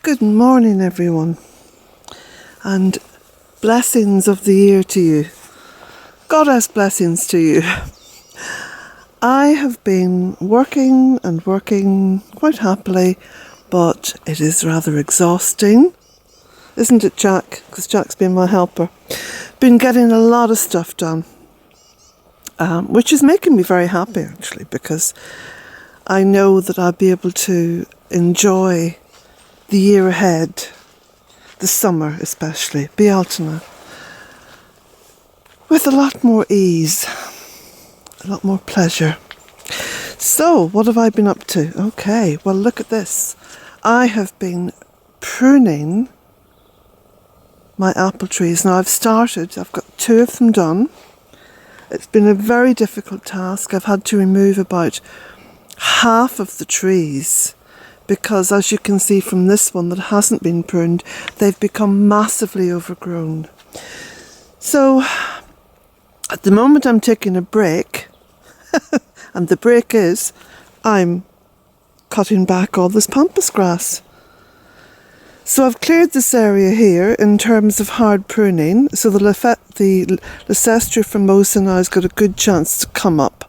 Good morning, everyone, and blessings of the year to you. God has blessings to you. I have been working quite happily, but it is rather exhausting, isn't it, Jack? Because Jack's been my helper. Been getting a lot of stuff done, which is making me very happy, actually, because I know that I'll be able to enjoy the year ahead, the summer especially, Bealtaine, with a lot more ease, a lot more pleasure. So, what have I been up to? Okay, well, look at this. I have been pruning my apple trees. Now, I've got 2 of them done. It's been a very difficult task. I've had to remove about half of the trees because, as you can see from this one that hasn't been pruned, they've become massively overgrown. So, at the moment I'm taking a break, and the break is I'm cutting back all this pampas grass. So I've cleared this area here in terms of hard pruning, so the Leicester Formosa now has got a good chance to come up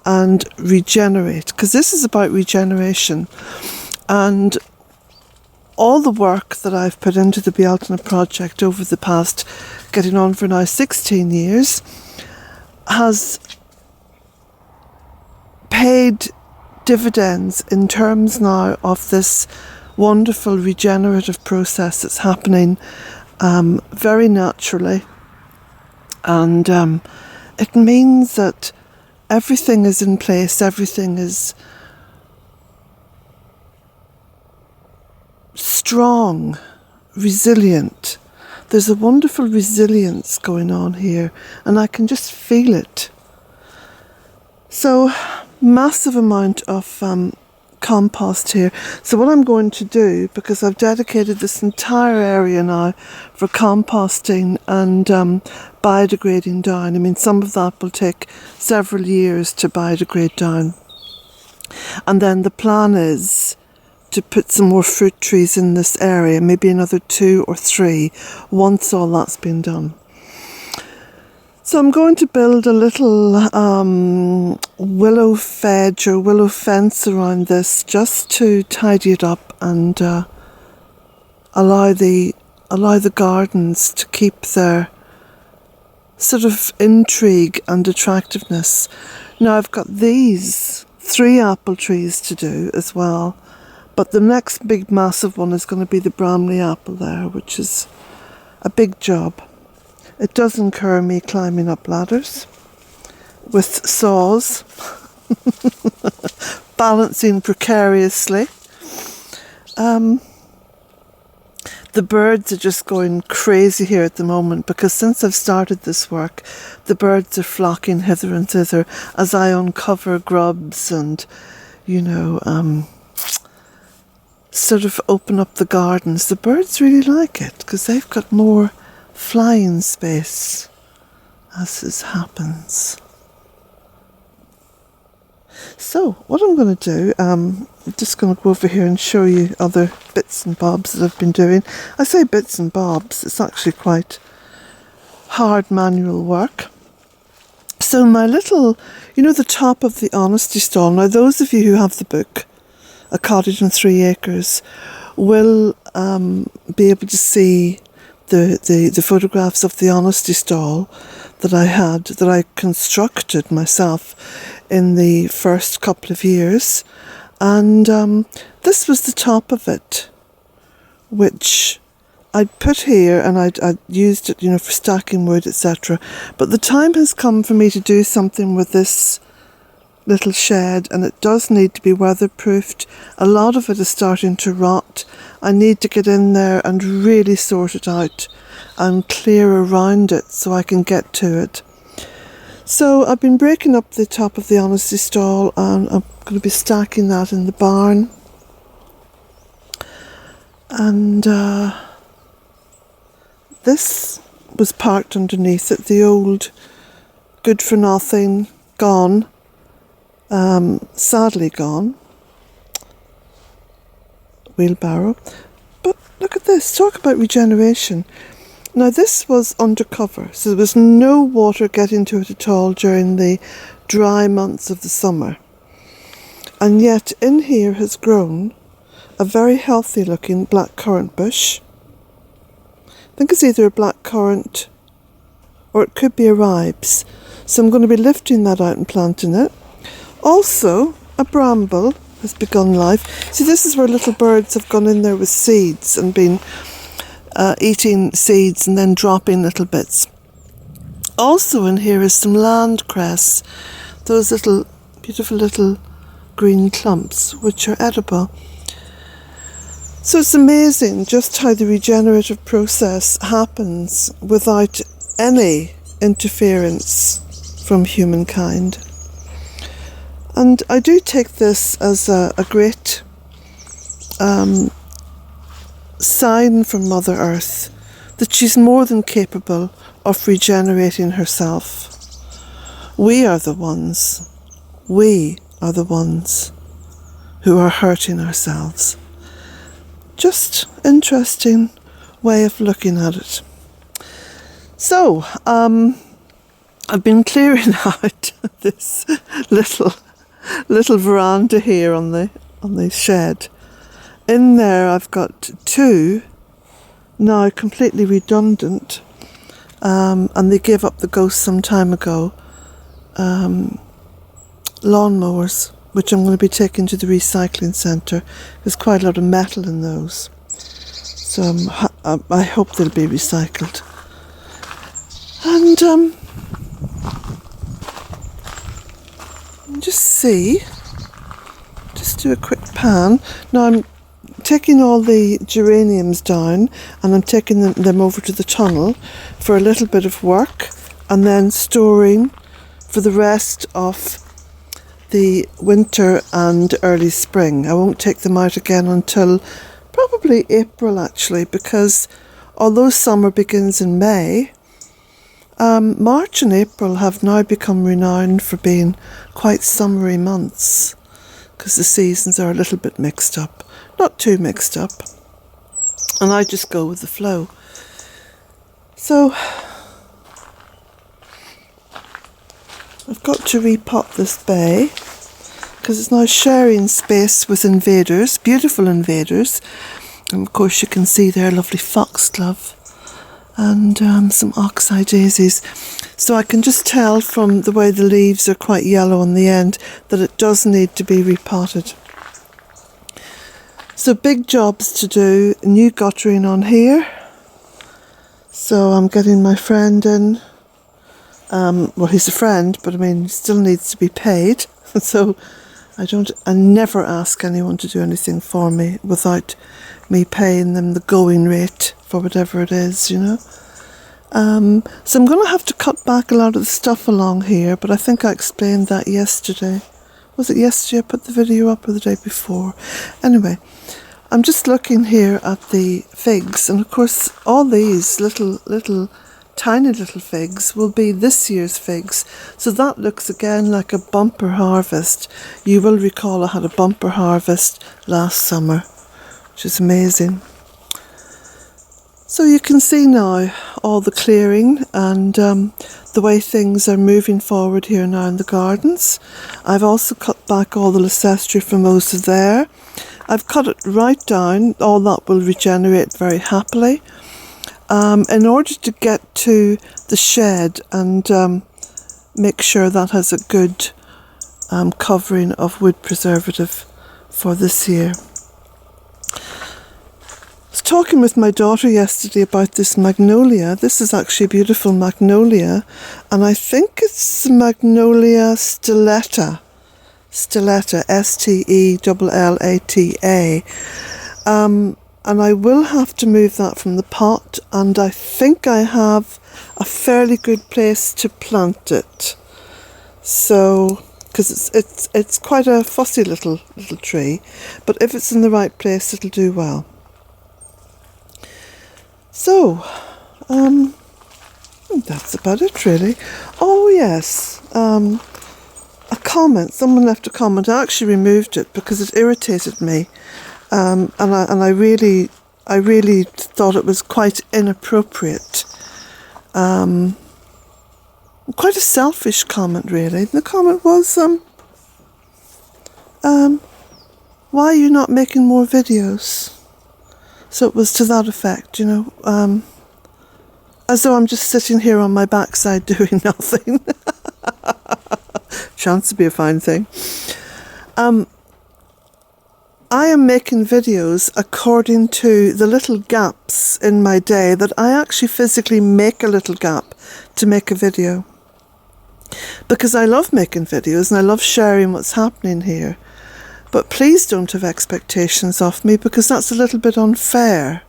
and regenerate, because this is about regeneration. And all the work that I've put into the Bealtaine project over the past, getting on for now 16 years, has paid dividends in terms now of this wonderful regenerative process that's happening very naturally. And it means that everything is in place, everything is strong, resilient. There's a wonderful resilience going on here, and I can just feel it. So, massive amount of compost here. So what I'm going to do, because I've dedicated this entire area now for composting and biodegrading down. I mean, some of that will take several years to biodegrade down. And then the plan is to put some more fruit trees in this area, maybe another 2 or 3, once all that's been done. So I'm going to build a little willow fence or willow fence around this, just to tidy it up and allow the gardens to keep their sort of intrigue and attractiveness. Now I've got these 3 apple trees to do as well, but the next big massive one is going to be the Bramley apple there, which is a big job. It does incur me climbing up ladders with saws, balancing precariously. The birds are just going crazy here at the moment, because since I've started this work, the birds are flocking hither and thither as I uncover grubs and, sort of open up the gardens. The birds really like it because they've got more flying space as this happens. So what I'm going to do, I'm just going to go over here and show you other bits and bobs that I've been doing. I say bits and bobs, it's actually quite hard manual work. So my little, the top of the honesty stall, now those of you who have the book, A Cottage on 3 Acres, will be able to see the photographs of the honesty stall that I constructed myself in the first couple of years. And this was the top of it, which I'd put here, and I'd used it, for stacking wood, etc. But the time has come for me to do something with this little shed, and it does need to be weatherproofed. A lot of it is starting to rot. I need to get in there and really sort it out and clear around it so I can get to it. So I've been breaking up the top of the honesty stall, and I'm going to be stacking that in the barn. And this was parked underneath it, the old good for nothing, gone, sadly gone, wheelbarrow. But look at this. Talk about regeneration. Now this was undercover, so there was no water getting to it at all during the dry months of the summer. And yet in here has grown a very healthy looking blackcurrant bush. I think it's either a blackcurrant or it could be a ribes. So I'm going to be lifting that out and planting it. Also, a bramble has begun life. See, this is where little birds have gone in there with seeds and been eating seeds and then dropping little bits. Also in here is some land cress, those little beautiful little green clumps which are edible. So it's amazing just how the regenerative process happens without any interference from humankind. And I do take this as a great sign from Mother Earth that she's more than capable of regenerating herself. We are the ones who are hurting ourselves. Just interesting way of looking at it. So, I've been clearing out this little veranda here on the shed. In there I've got two now completely redundant, and they gave up the ghost some time ago, lawnmowers, which I'm going to be taking to the recycling centre. There's quite a lot of metal in those, so I hope they'll be recycled. And just do a quick pan. Now I'm taking all the geraniums down and I'm taking them over to the tunnel for a little bit of work and then storing for the rest of the winter and early spring. I won't take them out again until probably April actually, because although summer begins in May, March and April have now become renowned for being quite summery months because the seasons are a little bit mixed up. Not too mixed up. And I just go with the flow. So, I've got to repot this bay because it's now sharing space with invaders, beautiful invaders. And of course you can see there lovely foxglove and some oxeye daisies. So I can just tell from the way the leaves are quite yellow on the end that it does need to be repotted. So big jobs to do, new guttering on here. So I'm getting my friend in. Well, he's a friend, but I mean, he still needs to be paid. So I never ask anyone to do anything for me without me paying them the going rate for whatever it is, you know. So I'm going to have to cut back a lot of the stuff along here, but I think I explained that yesterday. Was it yesterday I put the video up or the day before? Anyway, I'm just looking here at the figs, and of course all these little tiny little figs will be this year's figs. So that looks again like a bumper harvest. You will recall I had a bumper harvest last summer, which is amazing. So you can see now all the clearing and the way things are moving forward here now in the gardens. I've also cut back all the Leicester Famosa there. I've cut it right down. All that will regenerate very happily. In order to get to the shed and make sure that has a good covering of wood preservative for this year. I was talking with my daughter yesterday about this magnolia. This is actually a beautiful magnolia, and I think it's Magnolia stellata. Stellata, Stellata. And I will have to move that from the pot, and I think I have a fairly good place to plant it. So, because it's quite a fussy little tree, but if it's in the right place, it'll do well. So, that's about it really. Oh yes, a comment. Someone left a comment. I actually removed it because it irritated me. And I really I really thought it was quite inappropriate. Quite a selfish comment, really. The comment was, why are you not making more videos? So it was to that effect, as though I'm just sitting here on my backside doing nothing. Chance to be a fine thing. I am making videos according to the little gaps in my day that I actually physically make a little gap to make a video. Because I love making videos and I love sharing what's happening here. But please don't have expectations of me, because that's a little bit unfair.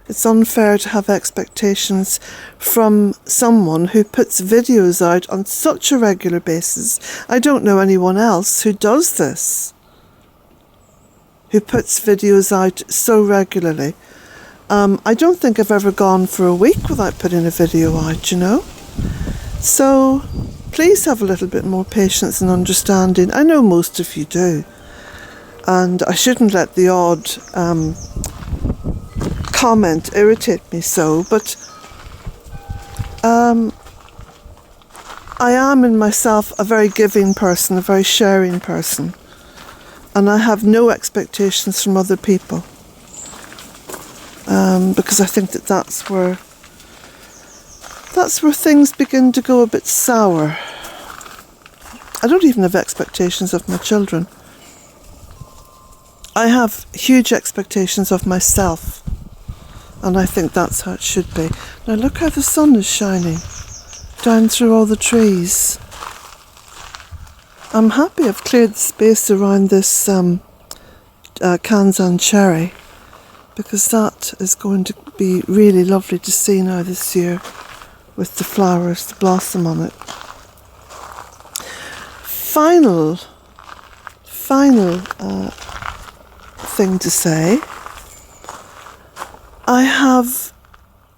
It's unfair to have expectations from someone who puts videos out on such a regular basis. I don't know anyone else who does this, who puts videos out so regularly. I don't think I've ever gone for a week without putting a video out, So please have a little bit more patience and understanding. I know most of you do. And I shouldn't let the odd comment irritate me so, but I am in myself a very giving person, a very sharing person. And I have no expectations from other people. Because I think that's where things begin to go a bit sour. I don't even have expectations of my children. I have huge expectations of myself, and I think that's how it should be. Now look how the sun is shining down through all the trees. I'm happy I've cleared the space around this Kansan cherry, because that is going to be really lovely to see now this year with the flowers, the blossom on it. Final thing to say. I have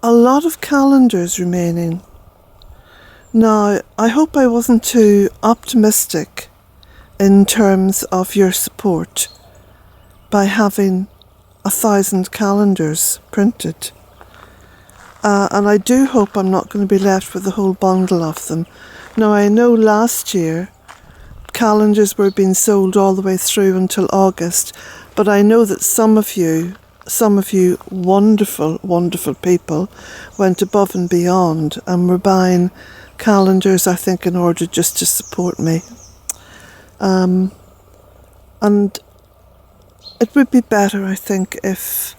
a lot of calendars remaining. Now, I hope I wasn't too optimistic in terms of your support by having 1,000 calendars printed. And I do hope I'm not going to be left with a whole bundle of them. Now, I know last year calendars were being sold all the way through until August, but I know that some of you wonderful, wonderful people went above and beyond and were buying calendars, I think, in order just to support me. And it would be better, I think, if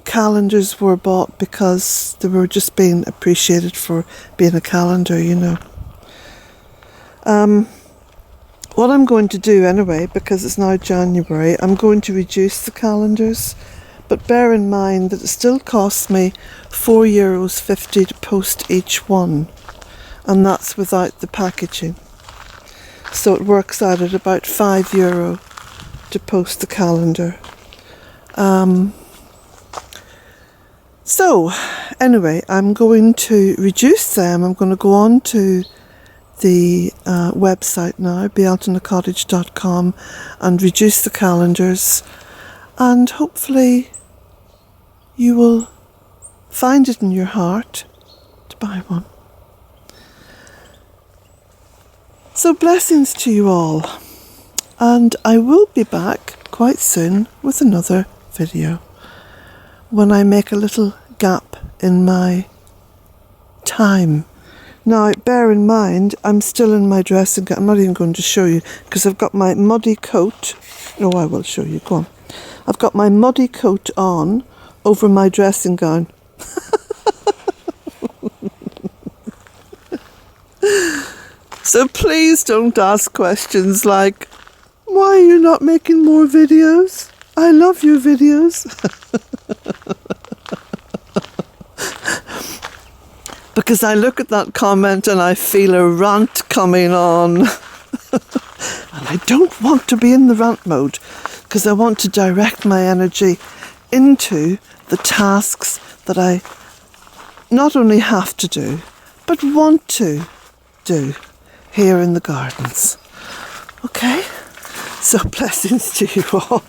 calendars were bought because they were just being appreciated for being a calendar, What I'm going to do anyway, because it's now January, I'm going to reduce the calendars, but bear in mind that it still costs me €4.50 to post each one, and that's without the packaging. So it works out at about €5 to post the calendar. So anyway, I'm going to reduce them. I'm going to go on to the website now, bealtainecottage.com, and reduce the calendars, and hopefully you will find it in your heart to buy one. So blessings to you all, and I will be back quite soon with another video when I make a little gap in my time. Now, bear in mind, I'm still in my dressing gown. I'm not even going to show you, because I've got my muddy coat. No, I will show you. Go on. I've got my muddy coat on over my dressing gown. So please don't ask questions like, why are you not making more videos? I love your videos. Because I look at that comment and I feel a rant coming on. And I don't want to be in the rant mode, because I want to direct my energy into the tasks that I not only have to do, but want to do here in the gardens. Okay? So blessings to you all.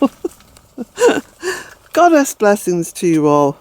Goddess blessings to you all.